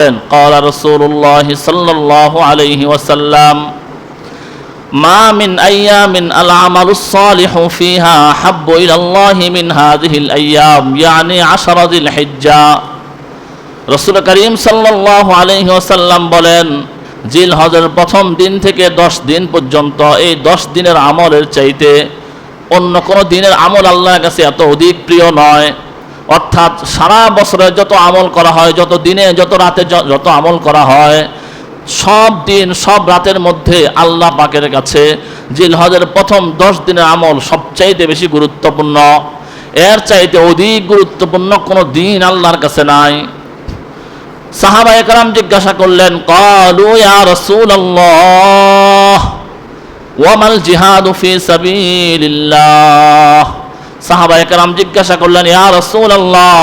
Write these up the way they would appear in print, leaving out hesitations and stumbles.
قال رسول الله صلى الله عليه وسلم ما من أيام العمل الصالح فيها أحب إلى الله من هذه الأيام يعني 10 ذي الحجة রাসূল করিম সাল্লাল্লাহু আলাইহি ওয়াসাল্লাম বলেন জিলহজের প্রথম দিন থেকে 10 দিন পর্যন্ত এই 10 দিনের আমলের চাইতে অন্য কোনো দিনের আমল আল্লাহর কাছে এত অধিক প্রিয় নয়। অর্থাৎ সারা বছরে যত আমল করা হয়, যত দিনে যত রাতে যত আমল করা হয়, সব দিন সব রাতের মধ্যে আল্লাহ পাকের কাছে জিলহজের প্রথম 10 দিনের আমল সবচাইতে বেশি গুরুত্বপূর্ণ। এর চাইতে অধিক গুরুত্বপূর্ণ কোনো দিন আল্লাহর কাছে নাই। সাহাবায়ে কেরাম জিজ্ঞাসা করলেন, ক্বালু ইয়া রাসূলুল্লাহ ওয়া মাল জিহাদু ফি সাবিলিল্লাহ। সাহাবায়ে কেরাম জিজ্ঞাসা করলেন, ইয়া রাসূলুল্লাহ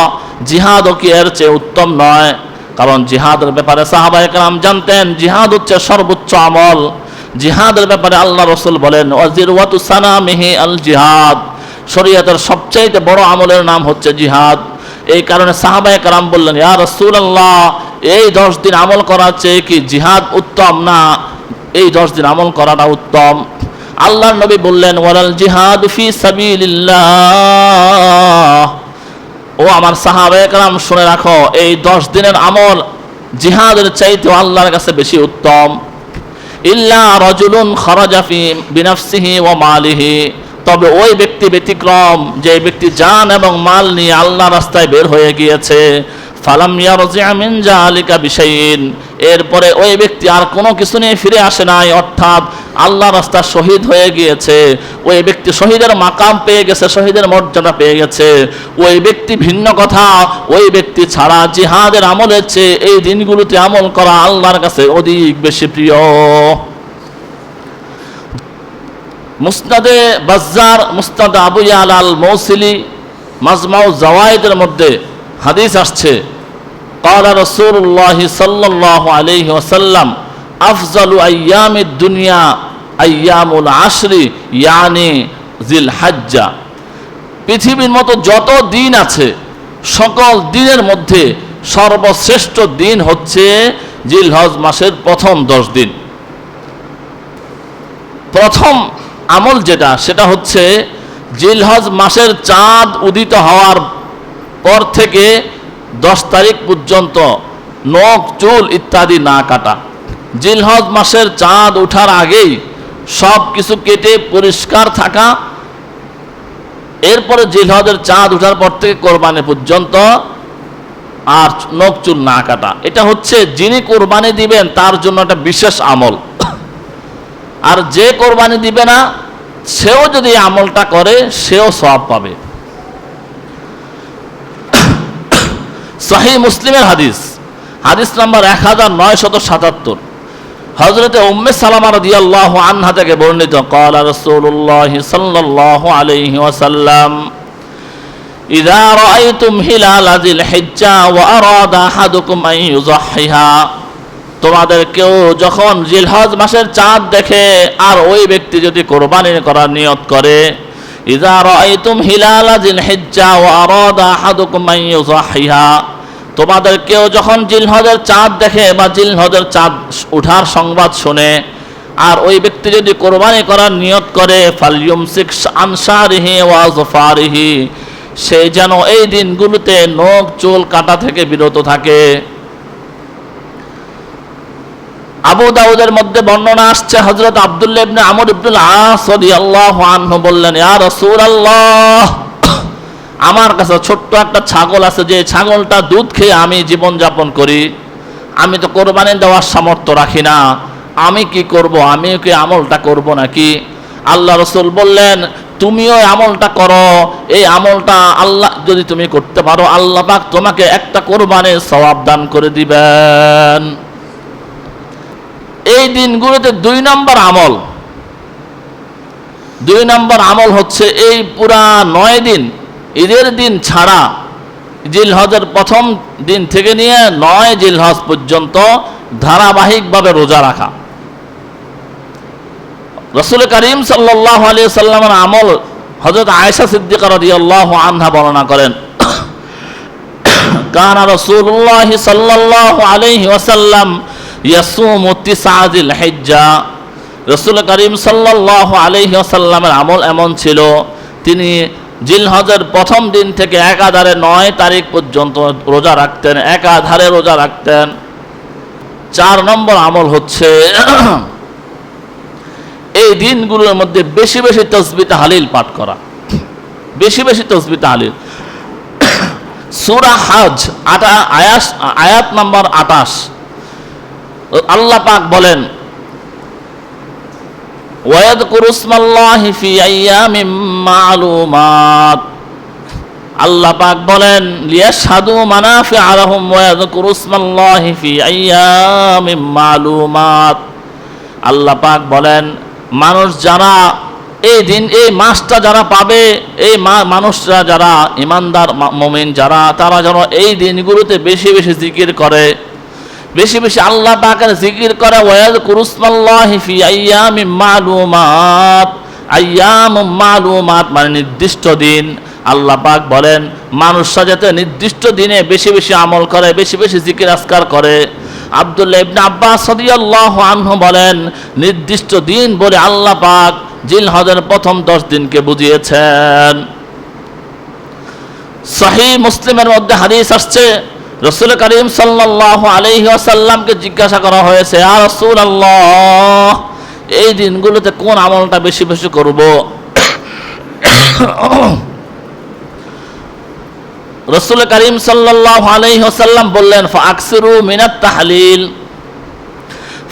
জিহাদও কি এর চেয়ে উত্তম নয়? কারণ জিহাদের ব্যাপারে সাহাবায়ে কেরাম জানতেন জিহাদ হচ্ছে সর্বোচ্চ আমল। জিহাদের ব্যাপারে আল্লাহ রাসূল বলেন ওয়াজিরওয়াতু সানামিহি আল জিহাদ, শরীয়তের সবচেয়ে বড় আমলের নাম হচ্ছে জিহাদ। এই কারণে সাহাবায়ে কেরাম বললেন, ইয়া রাসূলুল্লাহ এই 10 দিন আমল করার চেয়ে কি জিহাদ উত্তম না এই 10 দিন আমল করাটা উত্তম? আল্লাহর নবী বললেন, ওয়ালাল জিহাদ ফি সাবিলিল্লাহ। ও আমার সাহাবায়ে কেরাম শুনে রাখো, এই 10 দিনের আমল জিহাদের চাইতে আল্লাহর কাছে বেশি উত্তম। ইল্লা রাজুলুন খারাজা ফি বিনাফসিহি ওয়া মালিহি, তবে ওই ব্যক্তি ব্যতিক্রম যে ব্যক্তি জান এবং মাল নিয়ে আল্লাহর রাস্তায় বের হয়ে গিয়েছে, ফালাম ইয়ারজি'a মিন যালিকা বিশাইইন, এরপরে ওই ব্যক্তি আর কোনো কিছু নিয়ে ফিরে আসে নাই, অর্থাৎ আল্লাহর রাস্তা শহীদ হয়ে গিয়েছে। ওই ব্যক্তি শহীদের মাকাম পেয়ে গেছে, শহীদের মর্যাদা পেয়ে গেছে। ওই ব্যক্তি ভিন্ন কথা, ওই ব্যক্তি ছাড়া জিহাদের আমলের চেয়ে এই দিনগুলোতে আমল করা আল্লাহর কাছে অধিক বেশি প্রিয়। মুসনাদে বাজ্জার, মুসনাদ আবু ইয়ালা আল মৌসিলি, মাজমাউ জাওয়ায়েদের মধ্যে হাদিস আসছে, ক্বালা রাসূলুল্লাহ সাল্লাল্লাহু আলাইহি ওয়াসাল্লাম আফজালু আইয়ামিদ দুনিয়া আইয়ামুল আশরি ইয়ানি জিলহজ্জা। পৃথিবীর মতো যত দিন আছে সকল দিনের মধ্যে সর্বশ্রেষ্ঠ দিন হচ্ছে জিলহজ মাসের প্রথম 10 দিন। প্রথম আমল যেটা, সেটা হচ্ছে জিলহজ মাসের চাঁদ উদিত হওয়ার পর থেকে 10 তারিখ পর্যন্ত নখ চুল ইত্যাদি না কাটা। জিলহজ মাসের চাঁদ ওঠার আগেই সব কিছু কেটে পরিষ্কার থাকা, এরপরে জিলহজের চাঁদ ওঠার পর থেকে কোরবানি পর্যন্ত আর নখ চুল না কাটা। এটা হচ্ছে যিনি কোরবানি দিবেন তার জন্য একটা বিশেষ আমল। আর যে কোরবানি দিবে না সেও যদি আমলটা করে সেও সওয়াব পাবে। সহিহ মুসলিমের হাদিস, হাদিস নাম্বার 1977, হযরতে উম্মে সালামা রাদিয়াল্লাহু আনহা থেকে বর্ণিত, ক্বালা রাসূলুল্লাহ সাল্লাল্লাহু আলাইহি ওয়াসাল্লাম ইযা রাআইতুম হিলাল যিল হিজ্জা ওয়া আরাদা আহাদুকুম আন ইউযাহহিহা, তোমাদের কেউ যখন জিলহজ মাসের চাঁদ দেখে আর ওই ব্যক্তি যদি কোরবানি করার নিয়ত করে, ইযা রাআইতুম হিলাল যিল হিজ্জা ওয়া আরাদা আহাদুকুম আন ইউযাহহিহা, তোমাদের কেউ যখন জিলহজের চাঁদ দেখে বা জিলহজের চাঁদ ওঠার সংবাদ শুনে আর ওই ব্যক্তি যদি কোরবানি করার নিয়ত করে, ফালইউমসিক আন শারিহি ওয়া যফারিহি, সে যেন এই দিনগুলোতে নখ চুল কাটা থেকে বিরত থাকে। আবু দাউদের মধ্যে বর্ণনা আসছে, হযরত আব্দুল্লাহ ইবনে আমর ইবনুল আস রাদিয়াল্লাহু আনহু বললেন, ইয়া রাসূলুল্লাহ আমার কাছে ছোট্ট একটা ছাগল আছে, যে ছাগলটা দুধ খেয়ে আমি জীবন যাপন করি, আমি তো কোরবানি দেওয়ার সামর্থ্য রাখি না, আমি কি করব? আমি কি আমলটা করব নাকি? আল্লাহ রাসূল বললেন, তুমিও আমলটা করো। এই আমলটা আল্লাহ যদি তুমি করতে পারো, আল্লাহ পাক তোমাকে একটা কোরবানির সওয়াব দান করে দিবেন। এই দিনগুলোতে 2 নম্বর আমল হচ্ছে এই পুরা 9 দিন, ঈদের দিন ছাড়া জিলহজের প্রথম দিন থেকে নিয়ে 9 জিলহজ পর্যন্ত ধারাবাহিকভাবে রোজা রাখা। রাসূল করিম সাল্লাল্লাহু আলাইহি সাল্লামের আমল হযরত আয়েশা সিদ্দিকা রাদিয়াল্লাহু আনহা বর্ণনা করেন, কানা রাসূলুল্লাহ সাল্লাল্লাহু আলাইহি ওয়াসাল্লাম ইয়াসুমু তিসআ যিল হিজ্জা, রাসূল করিম সাল্লাল্লাহু আলাইহি ওয়াসাল্লামের আমল এমন ছিল, তিনি জিলহজের প্রথম দিন থেকে একাধারে 9 তারিখ পর্যন্ত রোজা রাখতেন, একাধারে রোজা রাখতেন। 4 নম্বর আমল হচ্ছে এই দিনগুলোর মধ্যে বেশি বেশি তাসবিহ তাহলিল পাঠ করা, বেশি বেশি তাসবিহ তাহলিল। সূরা হজ আয়াত নম্বর 28 আল্লাহ পাক বলেন, ওয়াযকুরু ইসমাল্লাহি ফি আইয়ামিম মা'লুমাত, আল্লাহ পাক বলেন লিয়াশহাদু মানাফিআ লাহুম ওয়া ইয়াযকুরু ইসমাল্লাহি ফি আইয়ামিম মা'লুমাত। আল্লাহ পাক বলেন মানুষ যারা এই দিন এই মাসটা যারা পাবে, এই মানুষরা যারা ইমানদার মুমিন যারা, তারা যেন এই দিনগুলোতে বেশি বেশি জিকির করে, বেশি বেশি আল্লাহ পাকের জিকির করে। ওয়াযকুরু ইসমাল্লাহি ফি আইয়ামিম মা'লুমাত, আইয়ামুম মা'লুমাত মানে নির্দিষ্ট দিন। আল্লাহ পাক বলেন মানুষরা যাতে নির্দিষ্ট দিনে বেশি বেশি আমল করে, বেশি বেশি জিকির আজকার করে। আব্দুল্লাহ ইবনে আব্বাস রাদিয়াল্লাহু আনহু বলেন নির্দিষ্ট দিন বলে আল্লাহ পাক জিলহজের প্রথম 10 দিনকে বুঝিয়েছেন। সহিহ মুসলিমের মধ্যে হাদিস আসছে, রাসূল করিম সাল্লাল্লাহু আলাইহি ওয়াসাল্লামকে জিজ্ঞাসা করা হয়েছে, ইয়া রাসূলুল্লাহ এই দিনগুলোতে কোন আমলটা বেশি বেশি করব? রাসূল করিম সাল্লাল্লাহু আলাইহি ওয়াসাল্লাম বললেন, ফাআকসিরু মিনাত তাহলিল,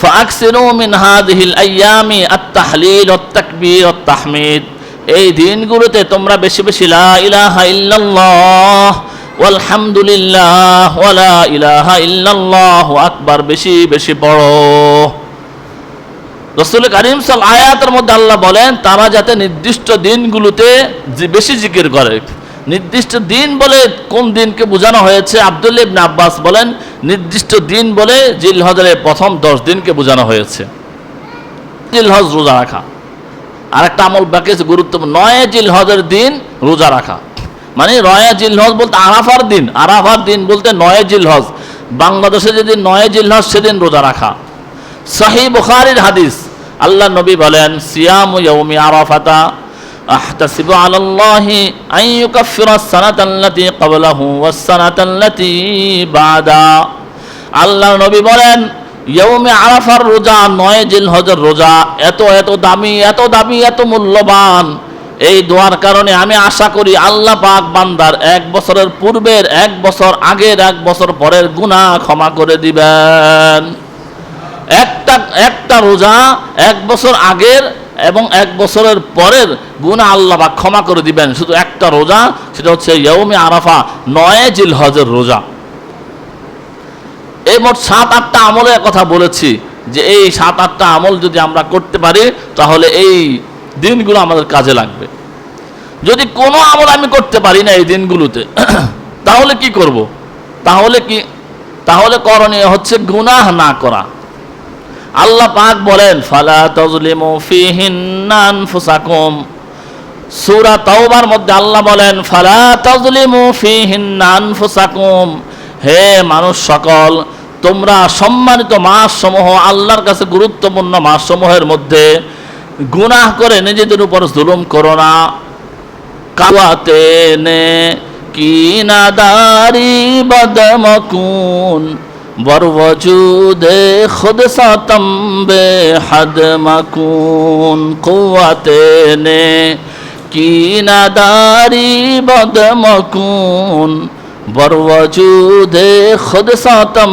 ফাআকসিরু মিন হাযিহিল আইয়ামি আত-তাহলিল ওয়াত-তাকবীর ওয়াত-তাহমিদ, এই দিনগুলোতে তোমরা বেশি বেশি লা ইলাহা ইল্লাল্লাহ ওয়ালহামদুলিল্লাহ ওয়া লা ইলাহা ইল্লাল্লাহু আকবার বেশি বেশি পড়ো। রাসূল করিম সাল্লাল্লাহু আলাইহি আয়াতের মধ্যে আল্লাহ বলেন তারা যাতে নির্দিষ্ট দিনগুলোতে বেশি জিকির করে। নির্দিষ্ট দিন বলে কোন দিনকে বোঝানো হয়েছে? আব্দুল্লাহ ইবনে আব্বাস বলেন নির্দিষ্ট দিন বলে জিলহজের প্রথম 10 দিনকে বোঝানো হয়েছে। জিলহজ রোজা রাখা, আরেকটা আমল বাকি আছে গুরুত্বপূর্ণ, 9 জিলহজের দিন রোজা রাখা, মানে 9 জিলহজ বলতে আরাফার দিন, আরাফার দিন বলতে 9 জিলহজ, বাংলাদেশে যেদিন 9 জিলহজ সেদিন রোজা রাখা। সহিহ বুখারীর হাদিস, আল্লাহ নবী বলেন সিয়ামু ইয়াউমি আরাফাতা আহতাসিবু আলাল্লাহি আন ইউকাফিরা সানাতাল্লাতী ক্বাবলাহু ওয়াস-সানাতাল্লাতী বাদা। আল্লাহ নবী বলেন ইয়াউমে আরাফার রোজা, 9 জিলহজের রোজা এত এত দামি, এত দামি, এত মূল্যবান। এই দোয়ার কারণে আমি আশা করি আল্লাহ পাক বান্দার 1 বছরের পূর্বের, 1 বছর আগের, 1 বছর পরের গুনাহ ক্ষমা করে দিবেন। একটা রোজা 1 বছর আগের এবং 1 বছরের পরের গুনাহ আল্লাহ পাক ক্ষমা করে দিবেন, শুধু একটা রোজা, সেটা হচ্ছে ইয়াউমে আরাফা 9 জিলহজের রোজা। এই মোট 7-8টা আমলের কথা বলেছি, যে এই 7-8টা আমল যদি আমরা করতে পারি তাহলে এই দিনগুলো আমাদের কাজে লাগবে। যদি কোনো আমল আমি করতে পারি না এই দিনগুলোতে তাহলে কি করব? তাহলে করণীয় হচ্ছে গুনাহ না করা। আল্লাহ পাক বলেন ফালা তাজলিমু ফিহিন্না আনফুসাকুম, সূরা তাওবার মধ্যে আল্লাহ বলেন ফালা তাজলিমু ফিহিন্না আনফুসাকুম, হে মানুষ সকল তোমরা সম্মানিত মাসসমূহ, আল্লাহর কাছে গুরুত্বপূর্ণ মাসসমূহের মধ্যে গুনাহ করে নিজেদের উপর জুলুম করো না। কাওয়াতে নে কিনাদারি বদমকুন বরওজুদে খুদ সাতম বে হদ মকুন, কুওয়াতে নে কিনাদারি বদমকুন বরওজুদে খুদ সাতম